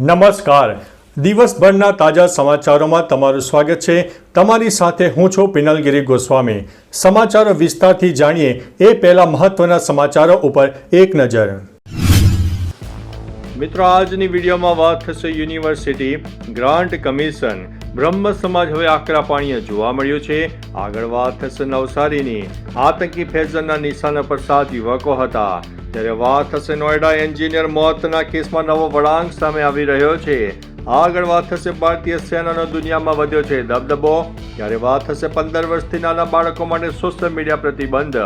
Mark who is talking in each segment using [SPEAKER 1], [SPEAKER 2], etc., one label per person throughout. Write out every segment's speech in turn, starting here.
[SPEAKER 1] નમસ્કાર. દિવસભરના તાજા સમાચારોમાં તમારું સ્વાગત છે. તમારી સાથે હું છું પિનલગીરી ગોસ્વામી. સમાચારો વિસ્તારથી જાણીએ એ પહેલા મહત્વના સમાચારો ઉપર એક નજર. મિત્રો, આજની વિડીયોમાં વાત થશે યુનિવર્સિટી ગ્રાન્ટ કમિશન. બ્રહ્મ સમાજ હવે આકરા પાણીએ જોવા મળ્યું છે. આગળ વાત થશે નવસારીની. આતંકી ફૈઝનના નિશાના પર 7 યુવકો હતા. ત્યારે વાત થશે નોઈડા એન્જિનિયર મોતના કેસમાં નવો વળાંક સામે આવી રહ્યો છે. આગળ વાત થશે ભારતીય સેનાનો દુનિયામાં વધ્યો છે દબદબો. ત્યારે વાત થશે 15 વર્ષથી નાના બાળકો માટે સોશિયલ મીડિયા પ્રતિબંધ.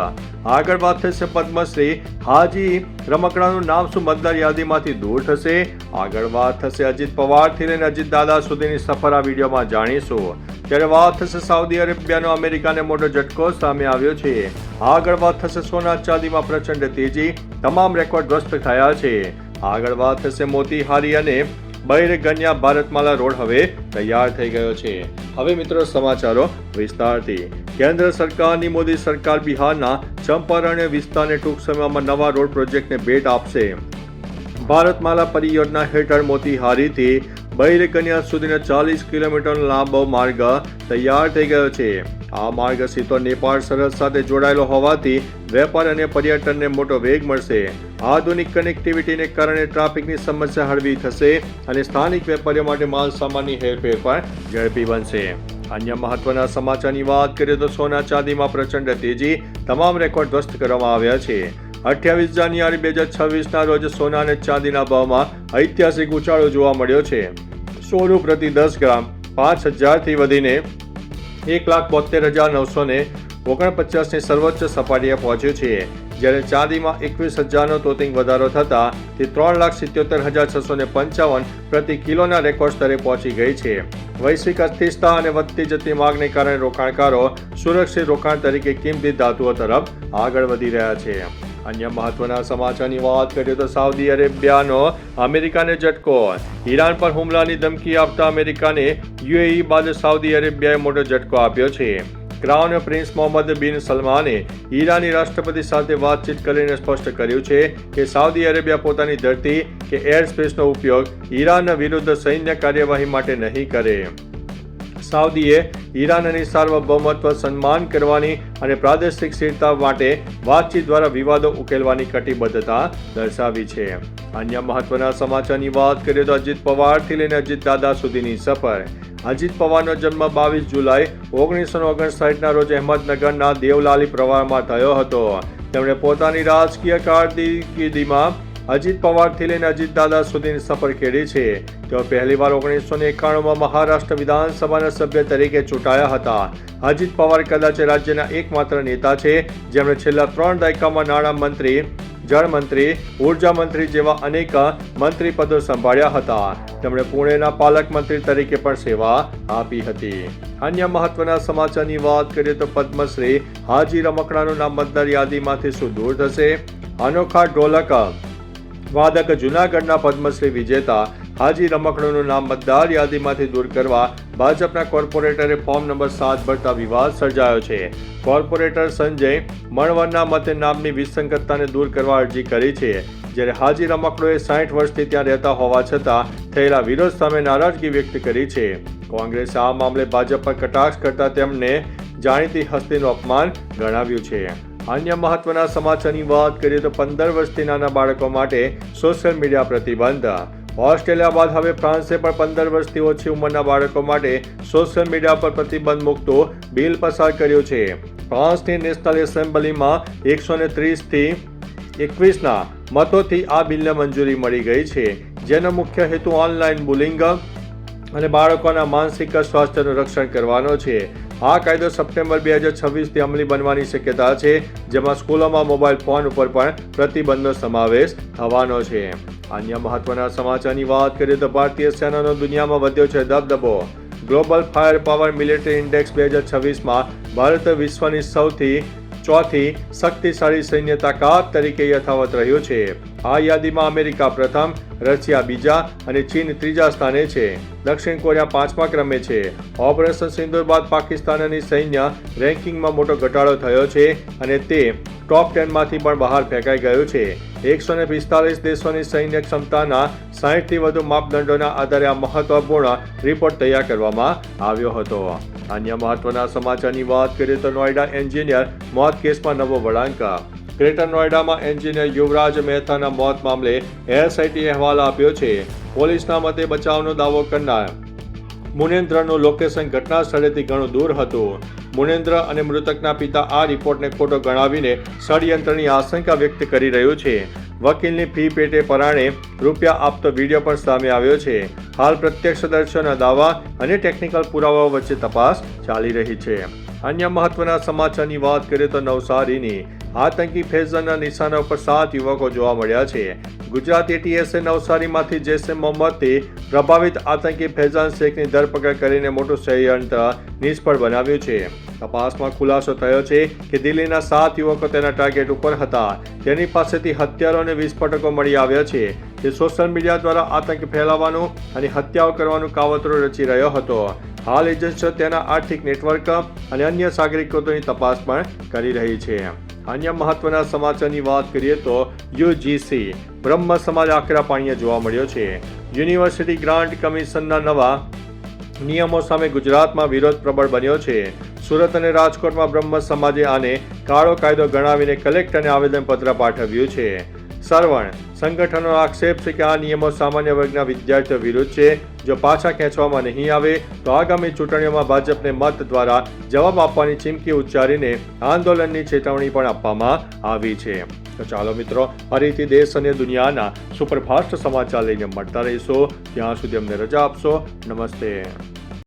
[SPEAKER 1] આગળ વાત થશે પદ્મશ્રી હાજી રમકડાનું નામ શું મતદાર યાદીમાંથી દૂર થશે. આગળ વાત થશે અજીત પવારથી લઈને અજીત દાદા સુધીની સફર આ વિડીયોમાં જાણીશું. ત્યારે વાત થશે સાઉદી અરેબિયાનો અમેરિકાને મોટો ઝટકો સામે આવ્યો છે. આગળ વાત થશે સોના ચાંદીમાં પ્રચંડ તેજી, તમામ રેકોર્ડ ધ્વસ્ત થયા છે. આગળ વાત થશે મોતીહારી અને બૈરગન્યા ભારતમાલા રોડ હવે તૈયાર થઈ ગયો છે. હવે મિત્રો સમાચારો વિસ્તારથી. કેન્દ્ર સરકારની મોદી સરકાર બિહારના ચંપારણ્ય વિસ્તારને ટૂંક સમયમાં નવા રોડ પ્રોજેક્ટને ભેટ આપશે. ભારતમાલા પરિયોજના હેઠળ મોતીહારીથી બૈરગન્યા સુધીનો 40 કિલોમીટરનો લાંબો માર્ગ તૈયાર થઈ ગયો છે. આ માર્ગ સીધો નેપાળ સરહદ સાથે જોડાયેલો હોવાથી વેપાર અને પર્યટનને મોટો વેગ મળશે. આધુનિક કનેક્ટિવિટીને કારણે ટ્રાફિકની સમસ્યા હળવી થશે અને સ્થાનિક વેપારીઓ માટે માલ સામાનની હેરફેર પણ ઝડપી બનશે. અન્ય મહત્વના સમાચારની વાત કરીએ તો સોના ચાંદીમાં પ્રચંડ તેજી, તમામ રેકોર્ડ ધ્વસ્ત કરવામાં આવ્યા છે. 28 જાન્યુઆરી 2026ના રોજ સોના અને ચાંદીના ભાવમાં ઐતિહાસિક ઉછાળો જોવા મળ્યો છે. સોનું પ્રતિ 10 ગ્રામ 5,000થી વધીને 1,72,949ની સર્વોચ્ચ સપાટીએ પહોંચ્યું છે. જ્યારે ચાંદીમાં 21,000નો તોતિંગ વધારો થતાં તે 3,77,655 પ્રતિ કિલોના રેકોર્ડ સ્તરે પહોંચી ગઈ છે. વૈશ્વિક અસ્થિરતા અને વધતી જતી માંગને કારણે રોકાણકારો સુરક્ષિત રોકાણ તરીકે કિંમતી ધાતુઓ તરફ આગળ વધી રહ્યા છે. અન્ય મહત્વના સમાચારની વાત કરીએ તો સાઉદી અરેબિયાનો અમેરિકાને ઝટકો. ઈરાન પર હુમલાની ધમકી આપતા અમેરિકાને યુએઈ બાદ સાઉદી અરેબિયાએ મોટો ઝટકો આપ્યો છે. ક્રાઉન પ્રિન્સ મોહમ્મદ બિન સલમાને ઈરાની રાષ્ટ્રપતિ સાથે વાતચીત કરીને સ્પષ્ટ કર્યું છે કે સાઉદી અરેબિયા પોતાની ધરતી કે એર સ્પેસનો ઉપયોગ ઈરાન વિરુદ્ધ સૈન્ય કાર્યવાહી માટે નહીં કરે. સાઉદીએ ઈરાનની સાર્વભૌમત્વ સન્માન કરવાની અને પ્રાદેશિક સ્થિરતા માટે વાતચીત દ્વારા વિવાદો ઉકેલવાની કટિબદ્ધતા દર્શાવી છે. અન્ય મહત્વના સમાચારની વાત કરીએ તો અજીત પવારથી લઈને અજીત દાદા સુધીની સફર. અજીત પવારનો જન્મ 22 જુલાઈ 1959ના રોજ અહેમદનગરના દેવલાલી પ્રવારમાં થયો હતો. તેમણે પોતાની રાજકીય કારકિર્દીમાં અજીત પવારથી લઈને અજીત દાદા સુધીની સફર ખેડી છે. તેઓ પહેલીવાર 1991માં મહારાષ્ટ્ર વિધાનસભાના સભ્ય તરીકે ચૂંટાયા હતા. અજીત પવાર કદાચ રાજ્યના એકમાત્ર નેતા છે જેમણે છેલ્લા 3 દાયકામાં નાણામંત્રી, જળમંત્રી, ઉર્જા મંત્રી જેવા અનેક મંત્રી પદો સંભાળ્યા હતા. તેમણે પુણેના પાલક મંત્રી તરીકે પણ સેવા આપી હતી. અન્ય મહત્વના સમાચારની વાત કરીએ તો પદ્મશ્રી હાજી રમકડાનું નામ મતદાર યાદીમાંથી શું દૂર થશે. અનોખા ઢોલક વાદક જૂનાગઢના પદ્મશ્રી વિજેતા હાજી રમકડાનું નામ મતદાર યાદીમાંથી દૂર કરવા ભાજપના કોર્પોરેટરે ફોર્મ નંબર 7 ભરતા વિવાદ સર્જાયો છે. કોર્પોરેટર સંજય મણવરના મતે નામની વિસંગતતાને દૂર કરવા અરજી કરી છે. જ્યારે હાજી રમકડોએ 60 વર્ષથી ત્યાં રહેતા હોવા છતાં થયેલા વિરોધ સામે નારાજગી વ્યક્ત કરી છે. કોંગ્રેસે આ મામલે ભાજપ પર કટાક્ષ કરતા તેમને જાણીતી હસ્તીનું અપમાન ગણાવ્યું છે. અન્ય મહત્વના સમાચારની વાત કરીએ તો 15 વર્ષથી નાના બાળકો માટે સોશિયલ મીડિયા પ્રતિબંધ. ઓસ્ટ્રેલિયા બાદ હવે ફ્રાન્સે પણ 15 વર્ષથી ઓછી ઉંમરના બાળકો માટે સોશિયલ મીડિયા પર પ્રતિબંધ મૂકતું બિલ પસાર કર્યું છે. ફ્રાન્સની નેશનલ એસેમ્બલીમાં 130થી 21ના મતોથી આ બિલને મંજૂરી મળી ગઈ છે, જેનો મુખ્ય હેતુ ઓનલાઈન બુલિંગ અને બાળકોના માનસિક સ્વાસ્થ્યનું રક્ષણ કરવાનો છે. આ કાયદો સપ્ટેમ્બર 2026થી અમલી બનવાની શક્યતા છે, જેમાં સ્કૂલોમાં મોબાઈલ ફોન ઉપર પણ પ્રતિબંધનો સમાવેશ થવાનો છે. અન્ય મહત્વના સમાચારની વાત કરીએ તો ભારતીય સેનાનો દુનિયામાં વધ્યો છે દબદબો. Global fire power military index 2026માં ભારત વિશ્વની સૌથી ચોથી શક્તિશાળી સૈન્ય તાકાત તરીકે યથાવત રહ્યું છે. આ યાદીમાં અમેરિકા પ્રથમ, રશિયા બીજા અને ચીન ત્રીજા સ્થાને છે. દક્ષિણ કોરિયા 5મા ક્રમે છે. ઓપરેશન સિંદૂર બાદ પાકિસ્તાનની સૈન્ય રેન્કિંગમાં મોટો ઘટાડો થયો છે અને તે ટોપ 10માંથી પણ બહાર ફેંકાઈ ગયું છે. 145 દેશોની સૈન્ય ક્ષમતાના 60થી વધુ માપદંડોના આધારે આ મહત્વપૂર્ણ રિપોર્ટ તૈયાર કરવામાં આવ્યો હતો. અન્ય મહત્વના સમાચારની વાત કરીએ તો નોઈડા એન્જિનિયર મોત કેસમાં નવો વળાંક. ગ્રેટર નોઈડામાં એન્જિનિયર યુવરાજ મહેતાના મોત મામલે એએસઆઈટી અહેવાલ આપ્યો છે. પોલીસના મતે બચાવનો દાવો કરનાર મુનેન્દ્રનું લોકેશન ઘટના સ્થળેથી ઘણું દૂર હતું. મુનેન્દ્ર અને મૃતકના પિતા આ રિપોર્ટને ખોટો ગણાવીને ષડયંત્રની આશંકા વ્યક્ત કરી રહ્યું છે. વકીલની ફી પેટે પરાણે રૂપિયા આપતો વિડીયો પણ સામે આવ્યો છે. હાલ પ્રત્યક્ષદર્શીઓના દાવા અને ટેકનિકલ પુરાવાઓ વચ્ચે તપાસ ચાલી રહી છે. અન્ય મહત્વના સમાચારની વાત કરીએ તો નવસારીની આતંકી ફૈઝાનના નિશાના ઉપર 7 યુવકો જોવા મળ્યા છે. ગુજરાત એટીએસે નવસારીમાંથી જૈશ-એ મોહમ્મદથી પ્રભાવિત આતંકી ફૈઝાન શેખની ધરપકડ કરીને મોટું ષડયંત્ર નિષ્ફળ બનાવ્યું છે. તપાસમાં ખુલાસો થયો છે કે દિલ્હીના 7 યુવકો તેના ટાર્ગેટ ઉપર હતા. તેની પાસેથી હથિયારો અને વિસ્ફોટકો મળી આવ્યા છે. તે સોશિયલ મીડિયા દ્વારા આતંક ફેલાવવાનું અને હત્યાઓ કરવાનું કાવતરો રચી રહ્યો હતો. હાલ એજન્સીઓ તેના આર્થિક નેટવર્ક અને અન્ય સાગરિકોની તપાસ પણ કરી રહી છે. અન્ય મહત્વના સમાચારની વાત કરીએ તો યુજીસી બ્રહ્મ સમાજ આકરા પાણીએ જોવા મળ્યો છે. યુનિવર્સિટી ગ્રાન્ટ કમિશનના નવા નિયમો સામે ગુજરાતમાં વિરોધ પ્રબળ બન્યો છે. સુરત અને રાજકોટમાં બ્રહ્મ સમાજે આને કાળો કાયદો ગણાવીને કલેક્ટરને આવેદનપત્ર પાઠવ્યું છે. સરવણ સંગઠનનો આક્ષેપ છે કે આ નિયમો સામાન્ય વર્ગના વિદ્યાર્થીઓ વિરુદ્ધ છે. જો પાછા ખેંચવામાં નહીં આવે તો આગામી ચૂંટણીઓમાં ભાજપને મત દ્વારા જવાબ આપવાની ચીમકી ઉચ્ચારીને આંદોલનની ચેતવણી પણ આપવામાં આવી છે. તો ચાલો મિત્રો, ફરીથી દેશ અને દુનિયાના સુપરફાસ્ટ સમાચાર લઈને મળતા રહીશો. ત્યાં સુધી અમને રજા આપશો. નમસ્તે.